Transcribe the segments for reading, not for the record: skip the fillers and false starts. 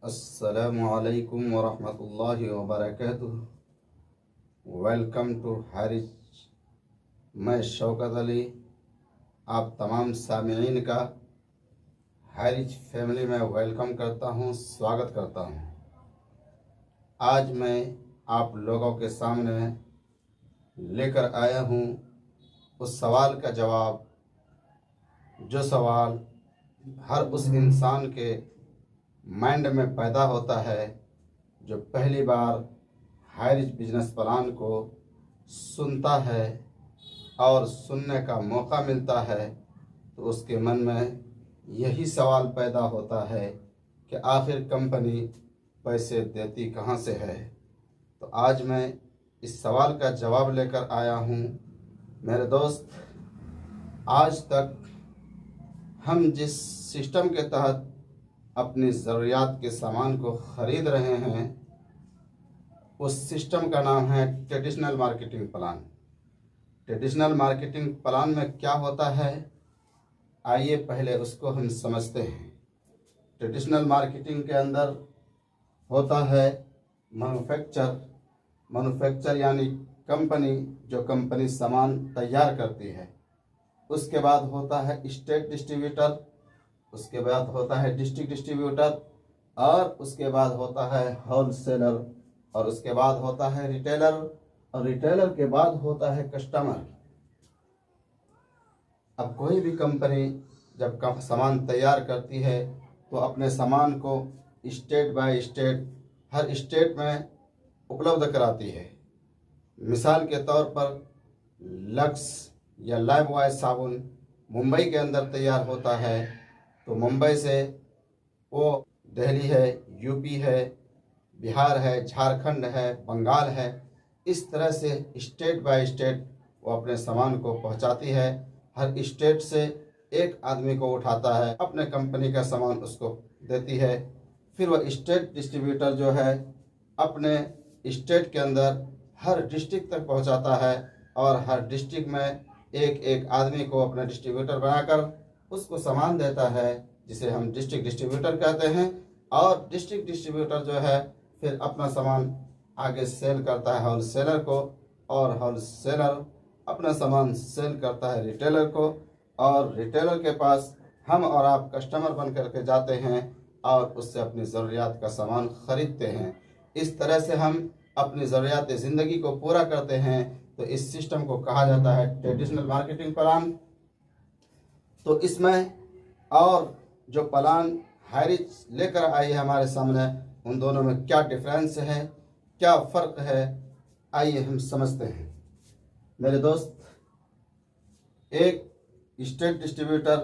अस्सलामु अलैकुम वरहमतुल्लाहि वबरकातुह। Welcome to हारिज। मैं शौकत अली आप तमाम सामीईन का हारिज फैमिली में वेलकम करता हूँ, स्वागत करता हूँ। आज मैं आप लोगों के सामने लेकर आया हूँ उस सवाल का जवाब, जो सवाल हर उस इंसान के माइंड में पैदा होता है जो पहली बार हारिज बिजनेस प्लान को सुनता है और सुनने का मौका मिलता है, तो उसके मन में यही सवाल पैदा होता है कि आखिर कंपनी पैसे देती कहाँ से है। तो आज मैं इस सवाल का जवाब लेकर आया हूँ। मेरे दोस्त, आज तक हम जिस सिस्टम के तहत अपनी ज़रूरियात के सामान को ख़रीद रहे हैं, उस सिस्टम का नाम है traditional marketing plan. Traditional marketing plan में क्या होता है, आइए पहले उसको हम समझते हैं। ट्रेडिशनल मार्केटिंग के अंदर होता है मैन्युफैक्चर यानी कंपनी, जो कंपनी सामान तैयार करती है। उसके बाद होता है स्टेट डिस्ट्रीब्यूटर, उसके बाद होता है डिस्ट्रिक्ट डिस्ट्रीब्यूटर, और उसके बाद होता है होलसेलर, और उसके बाद होता है रिटेलर, और रिटेलर के बाद होता है कस्टमर। अब कोई भी कंपनी जब सामान तैयार करती है तो अपने सामान को state by state her state में उपलब्ध कराती है। मिसाल के तौर पर लक्स या लाइफबॉय साबुन मुंबई के अंदर तैयार होता है, तो मुंबई से वो दिल्ली है, यूपी है, बिहार है, झारखंड है, बंगाल है, इस तरह से स्टेट बाय स्टेट वो अपने सामान को पहुंचाती है। हर स्टेट से एक आदमी को उठाता है, अपने कंपनी का सामान उसको देती है। फिर वह स्टेट डिस्ट्रीब्यूटर जो है अपने स्टेट के अंदर हर डिस्ट्रिक्ट तक पहुंचाता है, और हर डिस्ट्रिक्ट में एक एक आदमी को अपना डिस्ट्रीब्यूटर बनाकर उसको सामान देता है, जिसे हम डिस्ट्रिक्ट डिस्ट्रीब्यूटर कहते हैं। और डिस्ट्रिक्ट डिस्ट्रीब्यूटर जो है फिर अपना सामान आगे सेल करता है होलसेलर को, और होलसेलर अपना सामान सेल करता है रिटेलर को, और रिटेलर के पास हम और आप कस्टमर बन करके जाते हैं और उससे अपनी ज़रूरियात का सामान ख़रीदते हैं। इस तरह से हम अपनी ज़रूरियात ज़िंदगी को पूरा करते हैं। तो इस सिस्टम को कहा जाता है ट्रेडिशनल मार्केटिंग प्लान। तो इसमें और जो प्लान हारिज लेकर आई है हमारे सामने, उन दोनों में क्या डिफरेंस है, क्या फ़र्क है, आइए हम समझते हैं। मेरे दोस्त, एक स्टेट डिस्ट्रीब्यूटर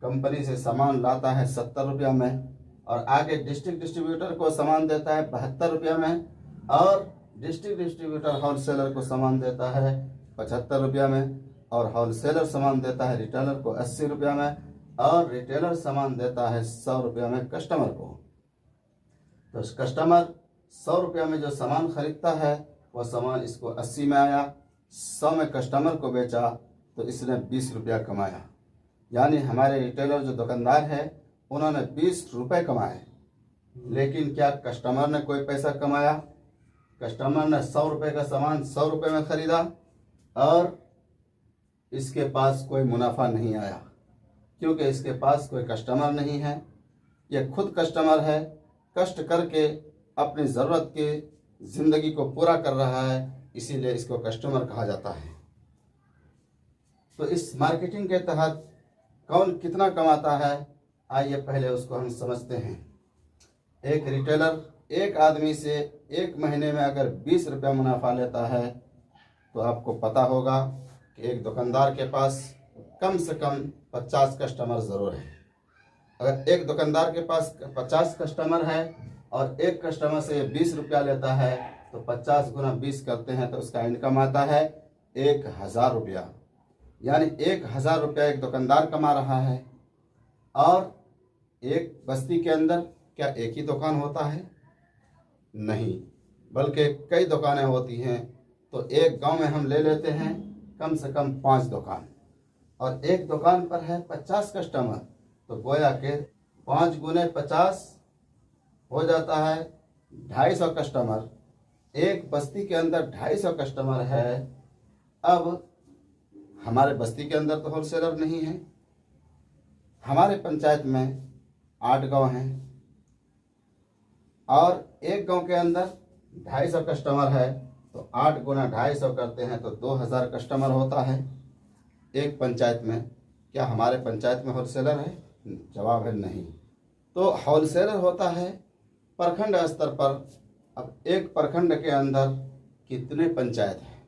कंपनी से सामान लाता है 70 रुपया में, और आगे डिस्ट्रिक्ट डिस्ट्रीब्यूटर को सामान देता है 72 रुपया में, और डिस्ट्रिक्ट डिस्ट्रीब्यूटर होलसेलर को सामान देता है 75 रुपया में, और होलसेलर सामान देता है रिटेलर को 80 रुपया में, और रिटेलर सामान देता है 100 रुपया में कस्टमर को। तो कस्टमर 100 रुपया में जो सामान खरीदता है, वह सामान इसको 80 में आया, 100 में कस्टमर को बेचा, तो इसने 20 रुपया कमाया। यानी हमारे रिटेलर जो दुकानदार है उन्होंने 20 रुपये कमाए। लेकिन क्या कस्टमर ने कोई पैसा कमाया? कस्टमर ने 100 रुपये का सामान 100 रुपये में ख़रीदा और इसके पास कोई मुनाफा नहीं आया, क्योंकि इसके पास कोई कस्टमर नहीं है। यह खुद कस्टमर है, कष्ट करके अपनी ज़रूरत की ज़िंदगी को पूरा कर रहा है, इसीलिए इसको कस्टमर कहा जाता है। तो इस मार्केटिंग के तहत कौन कितना कमाता है, आइए पहले उसको हम समझते हैं। एक रिटेलर एक आदमी से एक महीने में अगर 20 रुपया मुनाफा लेता है, तो आपको पता होगा कि एक दुकानदार के पास कम से कम 50 कस्टमर ज़रूर है। अगर एक दुकानदार के पास 50 कस्टमर है और एक कस्टमर से 20 रुपया लेता है, तो 50 गुना 20 करते हैं तो उसका इनकम आता है 1000 रुपया। यानी 1000 रुपया एक दुकानदार कमा रहा है। और एक बस्ती के अंदर क्या एक ही दुकान होता है? नहीं, बल्कि कई दुकानें होती हैं। तो एक गांव में हम ले लेते हैं कम से कम 5 दुकान, और एक दुकान पर है 50 कस्टमर, तो गोया के 5 गुने 50 हो जाता है 250 कस्टमर। एक बस्ती के अंदर 250 कस्टमर है। अब हमारे बस्ती के अंदर तो होलसेलर नहीं है। हमारे पंचायत में 8 गांव हैं और एक गांव के अंदर 250 कस्टमर है, तो 8 गुना 250 करते हैं तो 2000 कस्टमर होता है एक पंचायत में। क्या हमारे पंचायत में होलसेलर है? जवाब है नहीं। तो होलसेलर होता है प्रखंड स्तर पर। अब एक प्रखंड के अंदर कितने पंचायत हैं?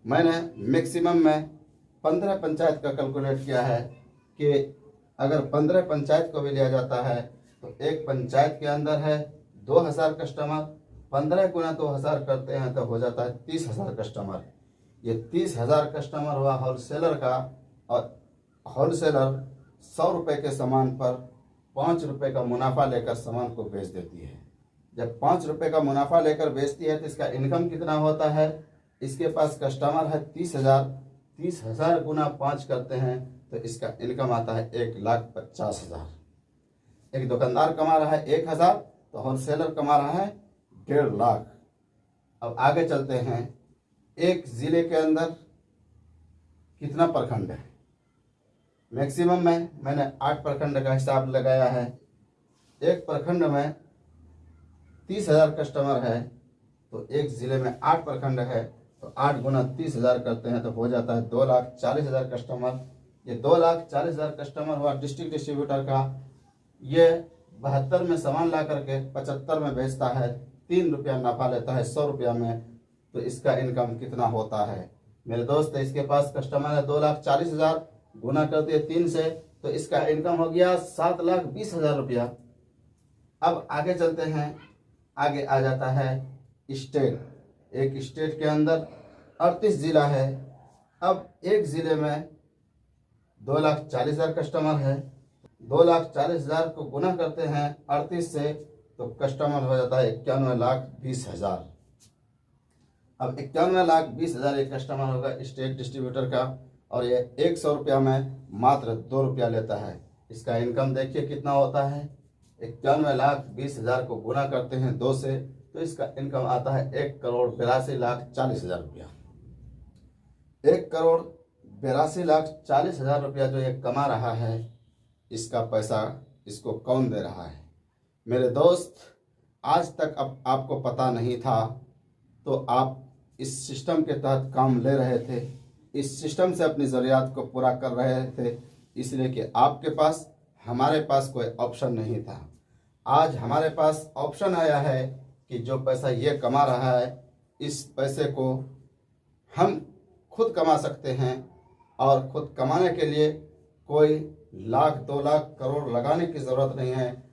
मैंने मैक्सिमम में 15 पंचायत का कैलकुलेट किया है कि अगर 15 पंचायत को भी लिया जाता है तो एक पंचायत के अंदर है 2000 कस्टमर। 15 गुना 2000 करते हैं तो हो जाता है 30,000 कस्टमर। ये 30,000 कस्टमर हुआ होलसेलर का। और होलसेलर 100 रुपये के सामान पर 5 रुपये का मुनाफा लेकर सामान को बेच देती है। जब 5 रुपये का मुनाफा लेकर बेचती है तो इसका इनकम कितना होता है? इसके पास कस्टमर है 30,000। 30,000 गुना 5 करते हैं तो इसका इनकम आता है 1,50,000। एक दुकानदार कमा रहा है 1,000 तो होलसेलर कमा रहा है 1.5 लाख। अब आगे चलते हैं। एक ज़िले के अंदर कितना प्रखंड है? मैक्सिमम में मैंने 8 प्रखंड का हिसाब लगाया है। एक प्रखंड में 30,000 कस्टमर है तो एक ज़िले में 8 प्रखंड है तो 8 गुना 30,000 करते हैं तो हो जाता है 2,40,000 कस्टमर। ये 2,40,000 कस्टमर हुआ डिस्ट्रिक्ट डिस्ट्रीब्यूटर का। ये 72 में सामान ला करके 75 में बेचता है, 3 रुपया नफा लेता है 100 रुपया में। तो इसका इनकम कितना होता है मेरे दोस्त? इसके पास कस्टमर है 2,40,000, गुना कर दिए 3 से तो इसका इनकम हो गया 7,20,000 रुपया। अब आगे चलते हैं। आगे आ जाता है स्टेट। एक स्टेट के अंदर 38 ज़िला है। अब एक ज़िले में 2,40,000 कस्टमर है। 2,40,000 को गुना करते हैं 38 से तो कस्टमर हो जाता है 91,20,000। अब 91,20,000 एक कस्टमर होगा स्टेट डिस्ट्रीब्यूटर का और ये 100 रुपया में मात्र 2 रुपया लेता है। इसका इनकम देखिए कितना होता है। 91,20,000 को गुना करते हैं 2 से तो इसका इनकम आता है 1,82,40,000 रुपया। 1,82,40,000 रुपया जो ये कमा रहा है, इसका पैसा इसको कौन दे रहा है? मेरे दोस्त, आज तक अब आपको पता नहीं था तो आप इस सिस्टम के तहत काम ले रहे थे, इस सिस्टम से अपनी ज़रूरियात को पूरा कर रहे थे, इसलिए कि आपके पास हमारे पास कोई ऑप्शन नहीं था। आज हमारे पास ऑप्शन आया है कि जो पैसा ये कमा रहा है इस पैसे को हम खुद कमा सकते हैं और खुद कमाने के लिए कोई लाख 2 लाख करोड़ लगाने की ज़रूरत नहीं है।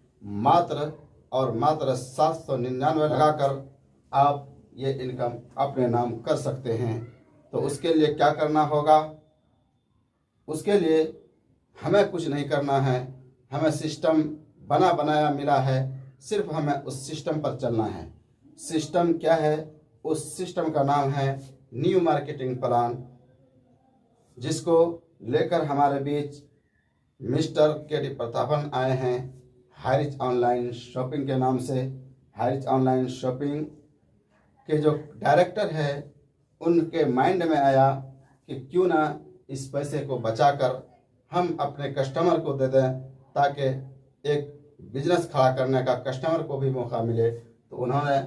मात्र और मात्र 799 लगाकर आप ये इनकम अपने नाम कर सकते हैं। तो उसके लिए क्या करना होगा? उसके लिए हमें कुछ नहीं करना है। हमें सिस्टम बना बनाया मिला है, सिर्फ हमें उस सिस्टम पर चलना है। सिस्टम क्या है? उस सिस्टम का नाम है न्यू मार्केटिंग प्लान, जिसको लेकर हमारे बीच मिस्टर के.डी. प्रतापन आए हैं हाईरिच ऑनलाइन शॉपिंग के नाम से। हाईरिच ऑनलाइन शॉपिंग के जो डायरेक्टर है उनके माइंड में आया कि क्यों ना इस पैसे को बचाकर हम अपने कस्टमर को दे दें ताकि एक बिजनेस खड़ा करने का कस्टमर को भी मौका मिले। तो उन्होंने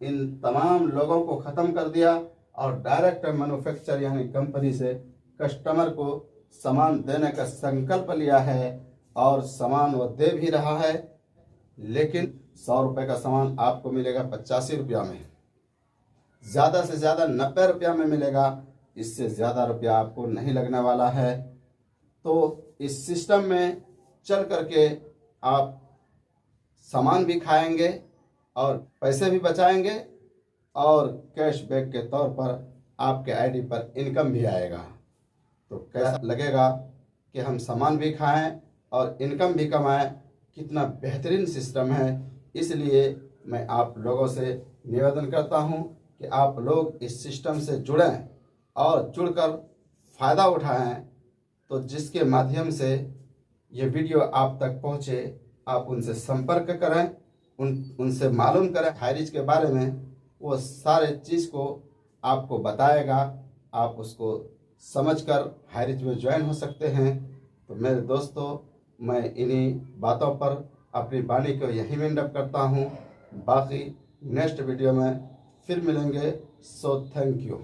इन तमाम लोगों को ख़त्म कर दिया और डायरेक्ट मैन्युफैक्चर यानी कंपनी से कस्टमर को सामान देने का संकल्प लिया है और सामान वो दे भी रहा है। लेकिन 100 रुपये का सामान आपको मिलेगा 85 रुपया में, ज़्यादा से ज़्यादा 90 रुपया में मिलेगा। इससे ज़्यादा रुपया आपको नहीं लगने वाला है। तो इस सिस्टम में चल करके आप सामान भी खाएंगे और पैसे भी बचाएंगे और कैशबैक के तौर पर आपके आईडी पर इनकम भी आएगा। तो कैसा लगेगा कि हम सामान भी खाएं और इनकम भी कमाएं? कितना बेहतरीन सिस्टम है। इसलिए मैं आप लोगों से निवेदन करता हूं कि आप लोग इस सिस्टम से जुड़ें और जुड़कर फ़ायदा उठाएं। तो जिसके माध्यम से ये वीडियो आप तक पहुंचे, आप उनसे संपर्क करें उनसे मालूम करें हाईरिच के बारे में। वो सारे चीज़ को आपको बताएगा, आप उसको समझकर हाईरिच में ज्वाइन हो सकते हैं। तो मेरे दोस्तों, मैं इन्हीं बातों पर अपनी वाणी को यहीं वाइंड अप करता हूँ। बाकी नेक्स्ट वीडियो में फिर मिलेंगे। So thank you.